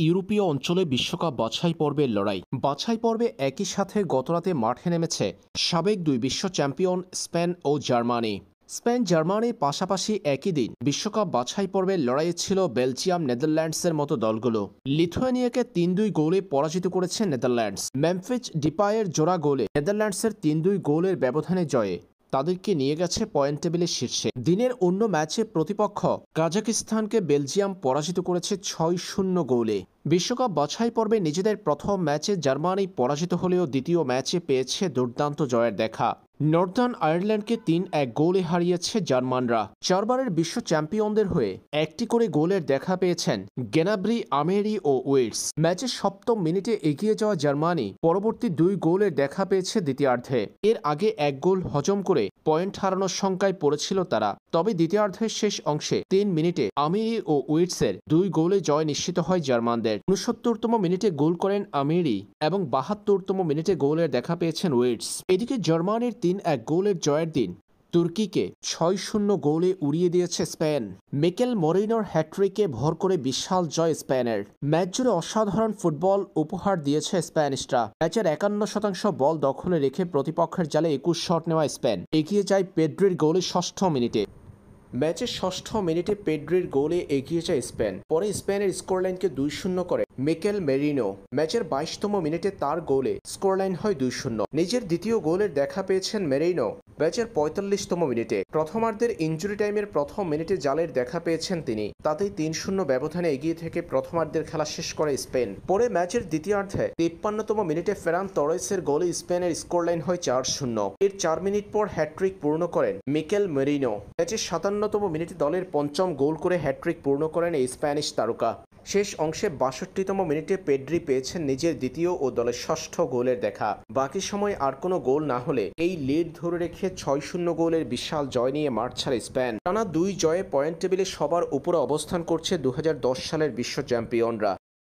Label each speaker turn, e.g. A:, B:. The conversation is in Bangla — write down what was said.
A: ইউরোপীয় অঞ্চলে বিশ্বকাপ বাছাই পর্বের লড়াই। বাছাই পর্বে একই সাথে গতরাতে মাঠে নেমেছে সাবেক দুই বিশ্ব চ্যাম্পিয়ন স্পেন ও জার্মানি। স্পেন জার্মানির পাশাপাশি একই দিন বিশ্বকাপ বাছাই পর্বের লড়াইয়ে ছিল বেলজিয়াম নেদারল্যান্ডসের মতো দলগুলো। লিথুয়ানিয়াকে ৩-২ গোলে পরাজিত করেছে নেদারল্যান্ডস। মেমফিস ডিপায়ের জোড়া গোলে নেদারল্যান্ডসের ৩-২ গোলের ব্যবধানে জয়ে তাদেরকে নিয়ে গেছে পয়েন্ট টেবিলের শীর্ষে। দিনের অন্য ম্যাচে প্রতিপক্ষ কাজাকিস্তানকে বেলজিয়াম পরাজিত করেছে ৬-০ গোলে। বিশ্বকাপ বাছাই পর্বে নিজেদের প্রথম ম্যাচে জার্মানি পরাজিত হলেও দ্বিতীয় ম্যাচে পেয়েছে দুর্দান্ত জয়ের দেখা। নর্দার্ন আয়ারল্যান্ডকে ৩-১ গোলে হারিয়েছে জার্মানরা। চারবারের বিশ্ব চ্যাম্পিয়নদের হয়ে একটি করে গোলের দেখা পেয়েছেন গেনাব্রি, আমেরি ও উইটস। ম্যাচের সপ্তম মিনিটে এগিয়ে যাওয়া জার্মানি পরবর্তী ২ গোলের দেখা পেয়েছে দ্বিতীয়ার্ধে। এর আগে ১ গোল হজম করে পয়েন্ট হারানোর শঙ্কায় পড়েছিল তারা। তবে দ্বিতীয়ার্ধের শেষ অংশে ৩ মিনিটে আমেরি ও উইটসের ২ গোলে জয় নিশ্চিত হয় জার্মানদের। ৬৯তম মিনিটে গোল করেন আমেরি এবং ৭২তম মিনিটে গোলের দেখা পেয়েছেন উইটস। এদিকে জার্মানির ৩-১ গোলের জয়ের দিন তুর্কিকে ৬-০ গোলে উড়িয়ে দিয়েছে স্পেন। মিকেল মরিনোর হ্যাট্রিকে ভর করে বিশাল জয় স্পেনের। ম্যাচ জুড়ে অসাধারণ ফুটবল উপহার দিয়েছে স্প্যানিশরা। ম্যাচের ৫১% বল দখলে রেখে প্রতিপক্ষের জালে ২১ শট নেওয়া স্পেন এগিয়ে যায় পেড্রির গোলে ৬ষ্ঠ মিনিটে। ম্যাচের ৬ষ্ঠ মিনিটে পেড্রির গোলে এগিয়ে যায় স্পেন। পরে স্পেনের স্কোরলাইনকে ২-০ করে মিকেল মেরিনো। ম্যাচের ২২তম মিনিটে তার গোলে স্কোরলাইন হয় ২-০। নিজের দ্বিতীয় গোলের দেখা পেয়েছেন মেরিনো ম্যাচের ৪৫তম মিনিটে। প্রথমার্ধের ইনজুরি টাইমের প্রথম মিনিটে জালের দেখা পেয়েছেন তিনি। তাতেই ৩-০ ব্যবধানে এগিয়ে থেকে প্রথমার্ধের খেলা শেষ করে স্পেন। পরে ম্যাচের দ্বিতীয়ার্ধে ৫৩তম মিনিটে ফেরান তরেসের গোলে স্পেনের স্কোরলাইন হয় ৪-০। এর ৪ মিনিট পর হ্যাট্রিক পূর্ণ করেন মিকেল মেরিনো। ম্যাচের ৫৭তম মিনিটে দলের পঞ্চম গোল করে হ্যাট্রিক পূর্ণ করেন এই স্প্যানিশ তারকা। শেষ অংশে ৬২তম মিনিটে পেড্রি পেয়েছেন নিজের দ্বিতীয় ও দলের ৬ষ্ঠ গোলের দেখা। বাকি সময় আর কোনো গোল না হলে এই লিড ধরে রেখে ৬-০ গোলের বিশাল জয় নিয়ে মাঠ ছাড়ে স্পেন। টানা ২ জয়ে পয়েন্ট টেবিলে সবার উপরে অবস্থান করছে ২০১০ সালের বিশ্ব চ্যাম্পিয়নরা।